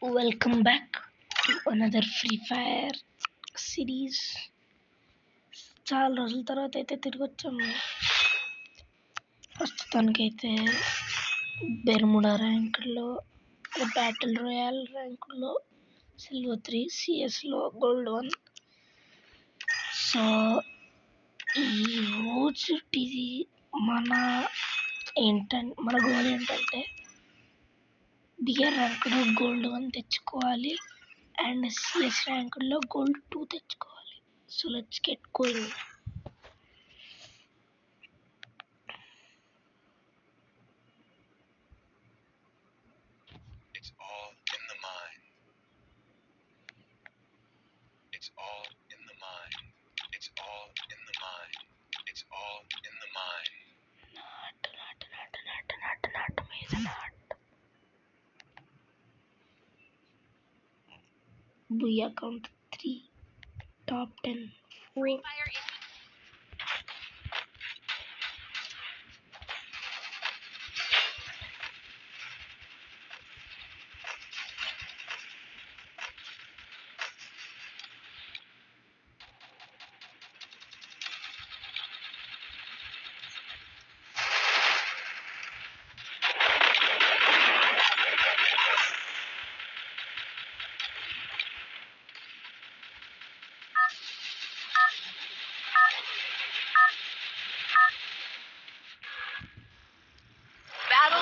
Welcome back to another Free Fire series. చాలా రోజుల తర్వాత అయితే తిరిగి వచ్చాము. ప్రస్తుతానికైతే బెర్ముడా ర్యాంకుల్లో, బ్యాటిల్ రాయల్ ర్యాంకుల్లో సిల్వర్ 3, సిఎస్లో గోల్డ్ 1. సో ఈ రోజుటిది మన గోల్ ఏంటంటే బియర్ ర్యాంకులో గోల్డ్ 1 తెచ్చుకోవాలి అండ్ సిఎస్ ర్యాంకుల్లో గోల్డ్ 2 తెచ్చుకోవాలి. So let's get going. It's all in the mind. It's all in the mind. It's all in the mind. It's all in the mind. Booyah count 3, top 10, 4.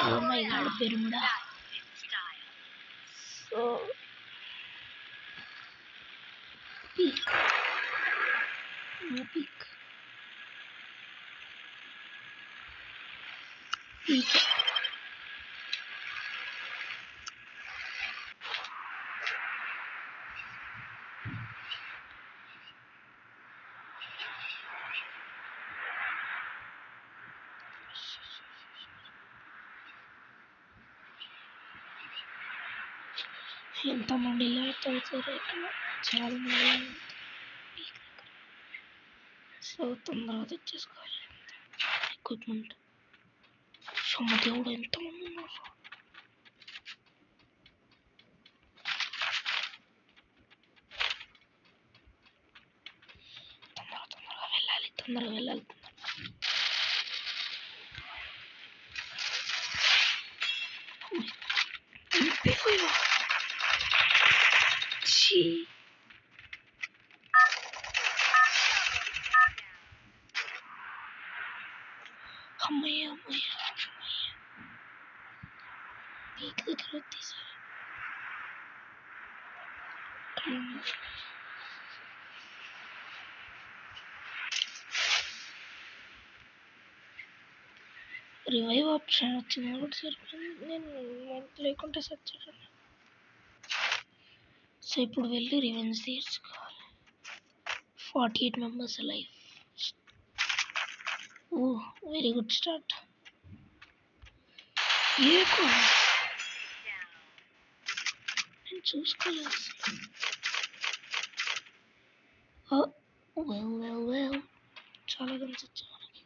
Oh my god, Bermuda. So peak. No peak. Peak. ఎంతమంది ఇలా తోచారు ఇక్కడ, చాలా మంది. So తొందరగా తెచ్చేసుకోవాలి equipment. సోమదేవుడు ఎంతమంది ఉన్నారు. తొందరగా వెళ్ళాలి, తొందరగా వెళ్ళాలి. అమ్మయ్య పీక్ దగ్గర వచ్చేసారు. రివైవ్ ఆప్షన్ వచ్చింది కాబట్టి సరిపోయింది. నేను లేకుంటే సచ్చాను. సో ఇప్పుడు వెళ్ళి రివెంజ్ తీర్చుకోవాలి. 48 మెంబర్స్ లైఫ్. ఓ వెరీ గుడ్ స్టార్ట్. నేను చూసుకోలేదు. చాలా గన్స్ వచ్చాయి మనకి.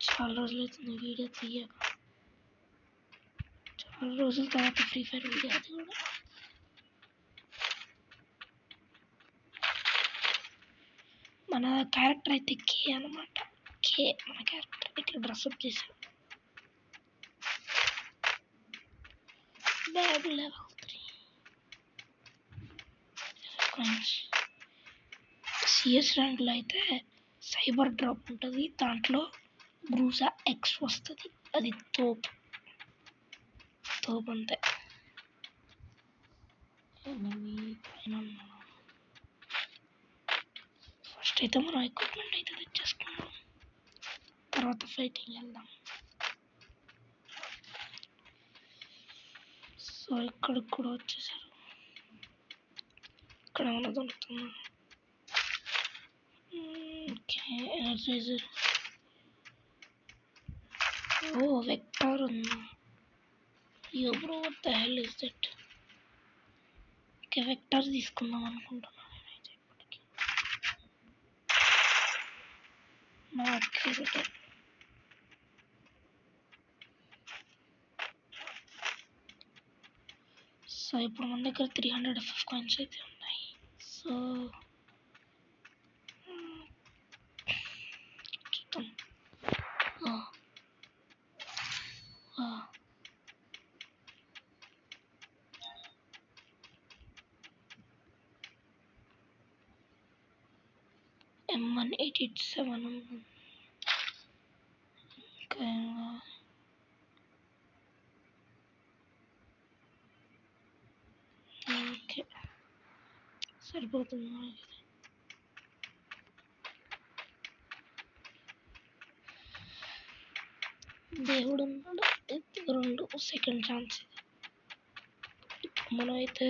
చాలా రోజులు అవుతుంది వీడియో తీయక. చాలా రోజుల తర్వాత ఫ్రీ ఫైర్ వీడియో, అది కూడా. మన క్యారెక్టర్ అయితే కే అనమాట. కే మన క్యారెక్టర్ ఇట్లా డ్రెస్అప్ చేసాం. Bag level 3. సిఎస్ ర్యాంక్లో అయితే సైబర్ డ్రాప్ ఉంటుంది, దాంట్లో గ్రూజా ఎక్స్ వస్తుంది. అది తోపు అంతే. ఫస్ట్ అయితే మనం ఎక్విప్మెంట్ అయితే తెచ్చేసుకున్నాం, తర్వాత ఫైటింగ్ వెళ్దాం. సో ఇక్కడికి కూడా వచ్చేసారు. ఇక్కడ ఏమైనా దొరుకుతుందా? Okay, energizer. ఓ వెక్టార్ ఉందా? యో bro, what the hell is that? Okay, vector తీసుకుందాం అనుకుంటున్నాను నేనైతే ఇప్పటికి. Okay better. సో ఇప్పుడు మన దగ్గర 300 FF కాయిన్స్ అయితే ఉన్నాయి. సో చూద్దాం. M1887 ఇంకా ఓకే సరిపోతుంది మనకి. దేవుడు ఉన్నాడు. 2 సెకండ్ ఛాన్స్. ఇప్పుడు మనం అయితే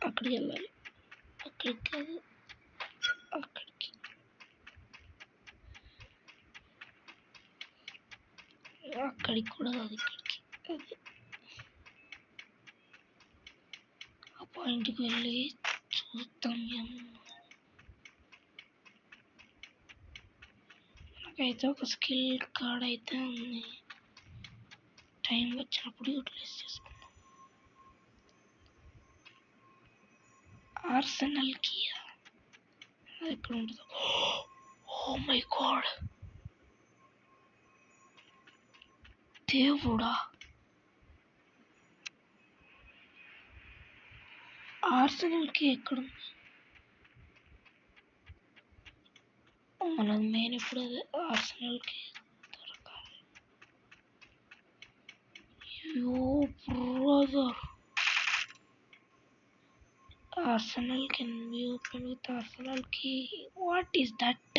అక్కడికి వెళ్ళాలి. అక్కడికి కాదు, అక్కడికి. అక్కడికి కూడా కాదు, ఇక్కడికి. అది ఆ పాయింట్కి వెళ్ళి చూద్దాం. నాకైతే ఒక స్కిల్ కార్డ్ అయితే ఉంది. టైం వచ్చినప్పుడు యూటిలైజ్ చేసుకుందాం. ఆర్సెనల్ కి అది ఎక్కడ ఉంటుందో. ఓ మై గాడ్, దేవుడా! ఆర్సెనల్ కి ఎక్కడుంది? మనం మెయిన్ ఇప్పుడు అదే ఆర్సెనల్ కి దొరకాలి. యో brother, Arsenal can be opened with Arsenal key. What is that?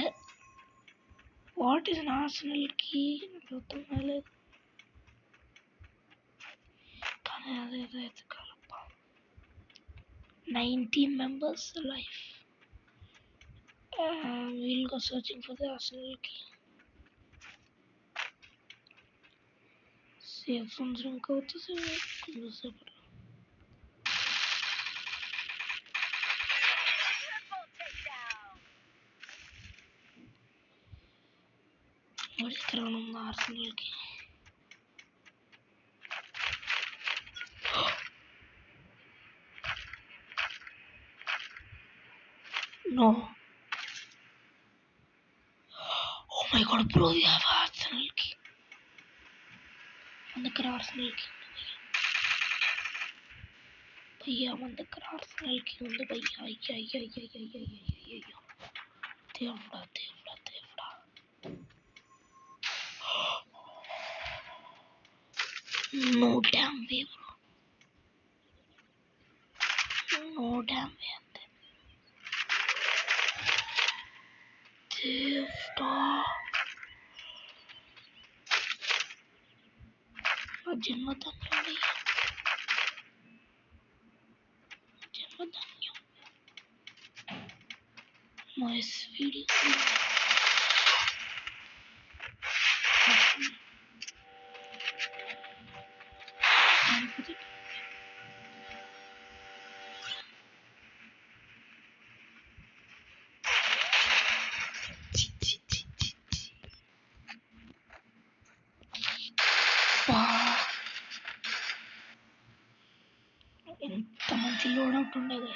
What is an Arsenal key? అర్థం కాలేదు. కానీ అదేదైతే కలప 19 members alive. We'll go searching for the Arsenal key. Safe zones rink అవుతుంది. కొంచెంసేపట్లో వాడి దగ్గర ఉన్న ఆర్సెనల్ కి. No. Oh my god bro, we have Arsenal key. మన దగ్గర ఆర్సెనల్ కి ఉంది భయ్యా. మన దగ్గర ఆర్సెనల్ కి ఉంది భయ్యా. అయ్యో దేవుడా దేవుడా దేవుడా. No damn way bro. No damn way అంతే. దేవుడా, నా జన్మధన్యం, జన్మధన్యం. మా ఎస్విడి ఎంత మంచి లోడౌట్ ఉండేది.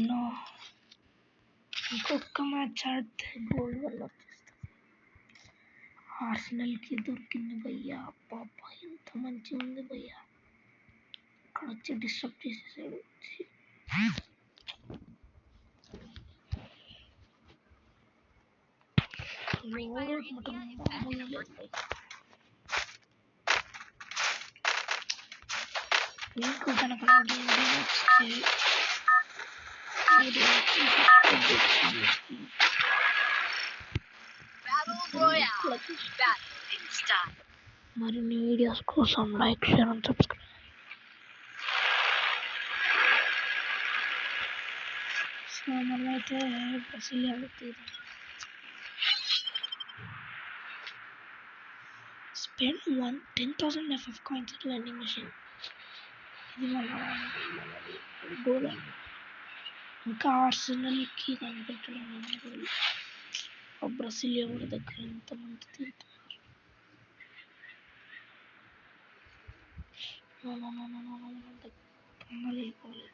నో, ఇంకొక మ్యాచ్ ఆడితే గోల్డ్ వల్ల వచ్చేస్తాం. ఆర్సెనల్ కి దొరికింది భయ్యా. పాపా ఎంత మంచిగా ఉంది భయ్యా. ఇక్కడ వచ్చి డిస్టర్బ్ చేసేసాడు. మీకు కనుక మరిన్ని వీడియోస్ కోసం like, share and subscribe. So మనమైతే బ్రెజిలియా తీద్దాం. Spend 10,000 FF coins at vending machine. ఇది మన గోల్. ఇంకా ఆర్సెనల్కి కనిపెట్టడం గోల్. బ్రెజిలియా కూడా దగ్గర ఎంతమంది తింటున్నారు. No, no, no, no, no, no, no. తొందరగా వెళ్ళిపోవాలి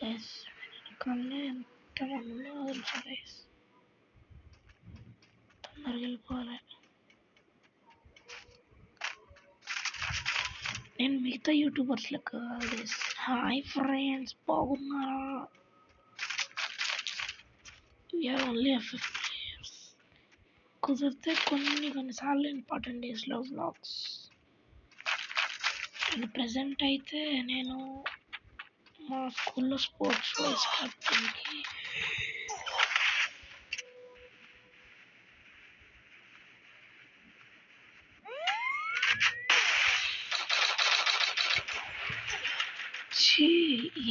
గైస్. వెనకాలనే ఎంతమంది ఉన్నారో తెలుసా గైస్. తొందరగా వెళ్ళిపోవాలి. నేను మిగతా యూట్యూబర్స్ లెక్క కాదు గైస్. హాయ్ ఫ్రెండ్స్, బాగున్నారా? We are only FF players. కుదిరితే కొన్నిసార్లు ఇంపార్టెంట్ డేస్లో వ్లాగ్స్. అండ్ ప్రజెంట్ అయితే నేను మా స్కూల్లో స్పోర్ట్స్ వైస్ కెప్టెన్కి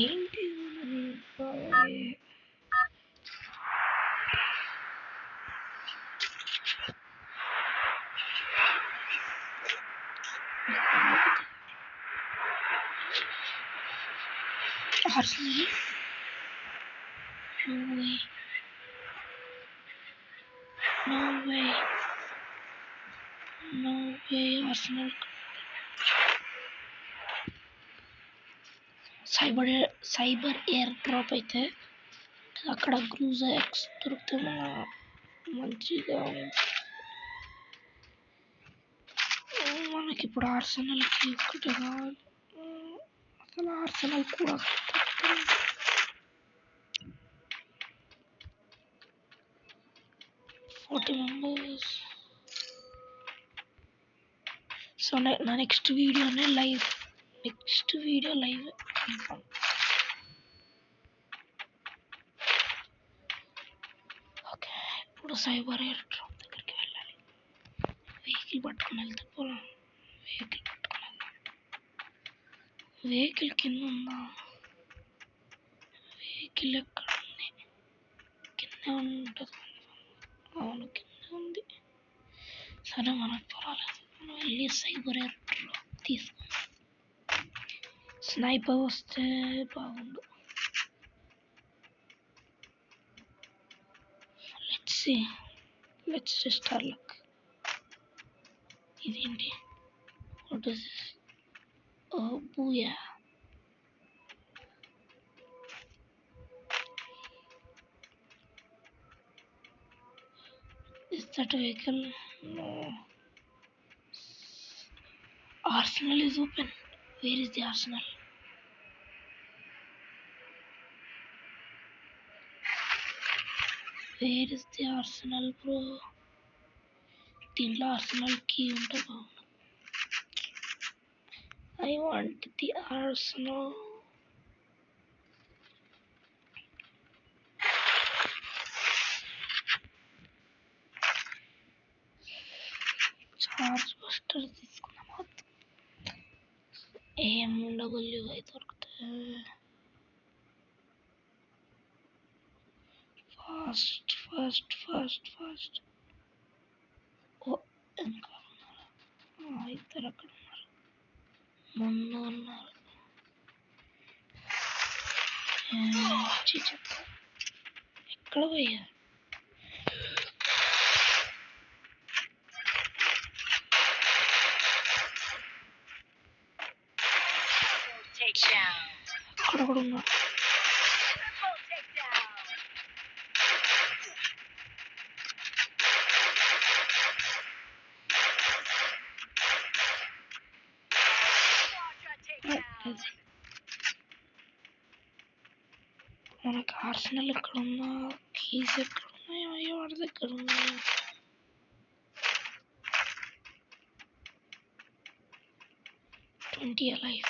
ఏంటి Arsenal. No way. No way. No way. Arsenal. Cyber air drop అయితే అక్కడ గ్రూజ్ ఎక్స్ దొరికితే మంచిగా. మనకి ఇప్పుడు ఆర్సెనల్కి ఒక్కటే కావాలి. అసలు ఆర్సెనల్ కూడా 40 members. సో నా నెక్స్ట్ వీడియోనే live. Next video live confirm. Okay, ఇప్పుడు సైబర్ ఎయిర్ డ్రాప్ దగ్గరికి వెళ్ళాలి. వెహికల్ పట్టుకుని వెళ్తే పోదాం. వెహికల్ పట్టుకుని వెళ్దాం. వెహికల్ కింద ఉందా? వెహికల్ ఎక్కడ ఉంది? కింద ఉంటుంది. అవును, కింద ఉంది. సరే, మనకు పర్వాలేదు. మనం వెళ్ళి సైబర్ ఎయిర్ డ్రాప్ తీసుకుందాం. స్నైపర్ వస్తే బాగుండు. Let's just our luck. ఇదేంటి? What is this? Oh booyah. Is that a vehicle? No. Arsenal is open. Where is the Arsenal? Where is the Arsenal, bro? దీంట్లో Arsenal key ఉంటే బాగుంది. I want the Arsenal. Charge buster తీసుకున్నాం. AMW అయితే దొరుకుతాయి. Fast. ఓ, ఇంకా ఉన్నారు. ఇద్దరు అక్కడ ఉన్నారు. ముందు ఉన్నారు. ఎక్కడ పోయారు? అక్కడ కూడా ఉన్నారు. మనకు ఆర్సెనల్ ఎక్కడ ఉన్నా, కీస్ ఎక్కడ ఉన్నాయో ఎవరి దగ్గర ఉన్నాయో. Twenty alive.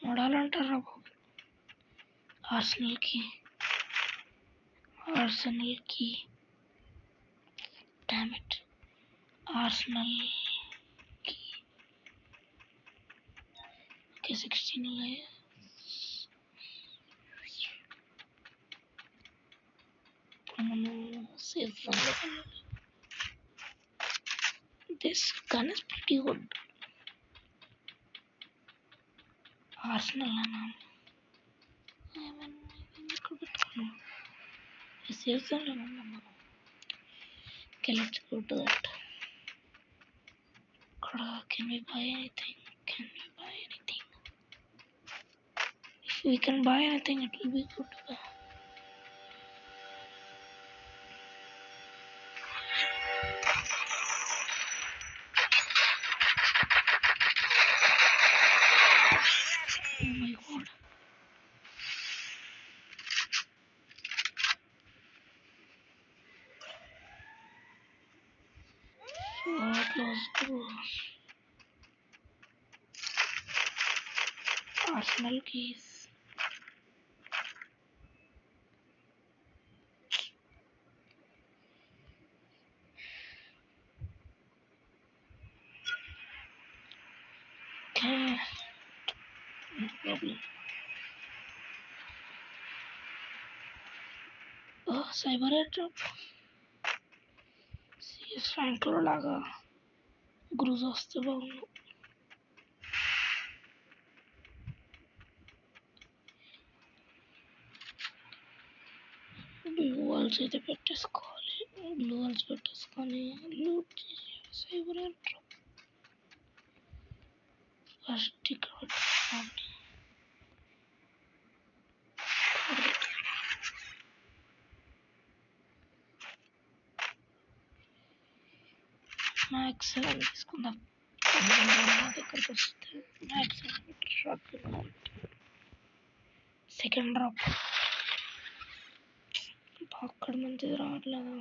మొడాలంటారా Babu? ఆర్సెనల్కి damn it. ఆర్సెనల్కి 16 layers. Save one. This gun is pretty good. Arsenal save one. Okay, let's go to that. Can we buy anything? Can we buy anything? If we can buy anything, it will be good. Oh my god. What was the Arsenal keys? Okay, no problem. Oh, cyber airdrop. CS rank లో లాగా గ్రూజ్ వస్తే బాగుండు. Blue walls అయితే పెట్టేసుకోవాలి. Blue walls పెట్టేసుకొని loot చేసి cyber airdrop first ఇక్కడ పెట్టుకోవాలి. మ్యాక్స్ 7 తీసుకుందాం. దగ్గరకు వస్తే మ్యాక్స్ 7 షార్ట్ సెకండ్ డ్రాప్ అక్కడ మంచిది రావట్లేదు.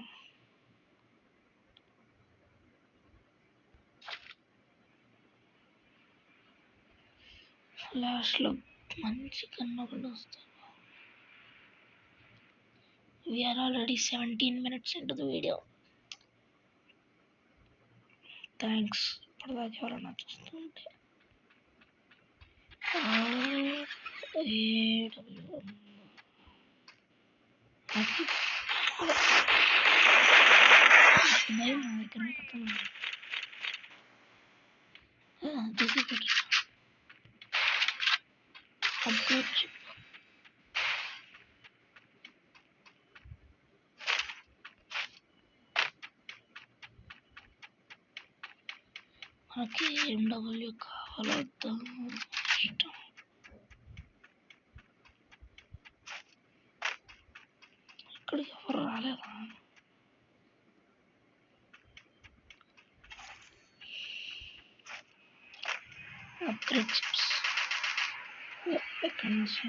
లాస్ట్లో మంచి కన్నా కూడా వస్తుంది. We are already 17 minutes into the video. Thanks. ఇప్పటిదాకా ఎవరైనా చూస్తుంటే భయం నా దగ్గర అప్గ్రేడ్ మనకి MW కావాలో వద్దా ఇష్టం. ఇక్కడికి ఎవరు రాలేదా? అప్గ్రేడ్ చిప్స్ ఎక్కడి నుంచి?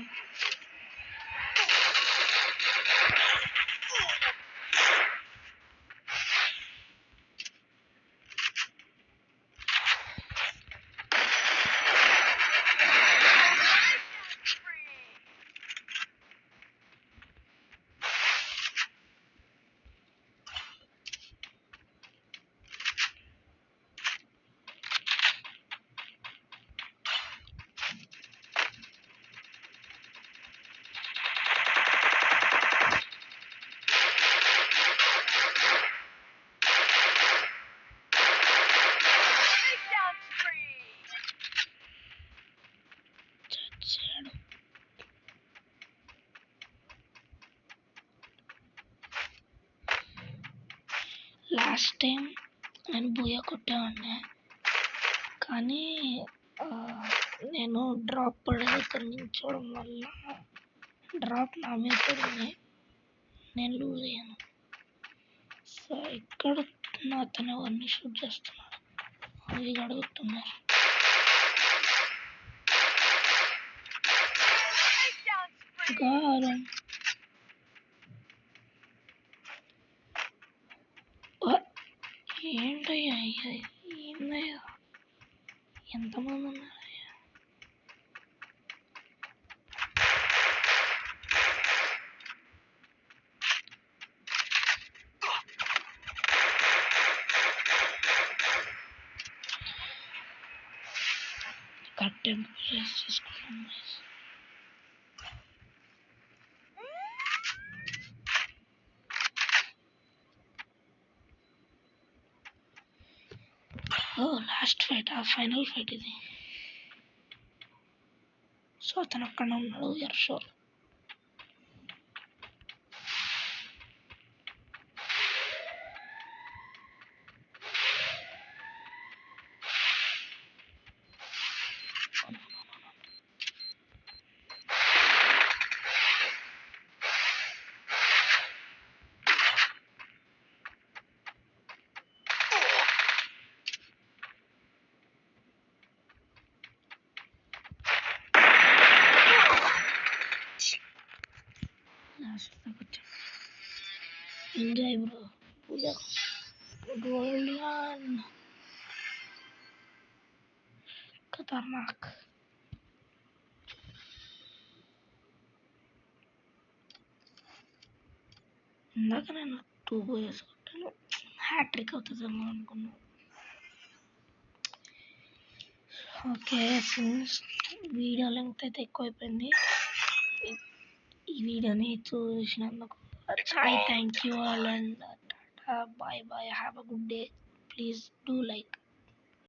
లాస్ట్ టైం నేను బూయా కొట్టేవాడిని, కానీ నేను డ్రాప్ పడే దగ్గర నిల్చోవడం వల్ల డ్రాప్ నా మీద పడింది, నేను లూజ్ అయ్యాను. సో ఇక్కడ అతను అవన్నీ షూట్ చేస్తున్నాడు, అవి అడుగుతున్నారు. గారం ఏంటయ్యా ఏందయ్యా, ఎంతమంది ఉన్నారయ్యా? కరెక్ట్ టైం చేసుకుంటాం. లాస్ట్ ఫైట్, ఆ ఫైనల్ ఫైట్ ఇది. సో అతను అక్కడ ఉన్నాడు షోర్. Enjoy bro. గోల్డియన్ ఖతర్నాక్. ఇందాక నేను 2 బోయస్ కొట్టాను, హ్యాట్రిక్ అవుతుందేమో అనుకున్నాను. ఓకే, సిన్స్ వీడియో లెంగ్త్ అయితే ఎక్కువైపోయింది. ఈ వీడియోని చూసినందుకు I thank you all and bye bye. Have a good day. Please do like.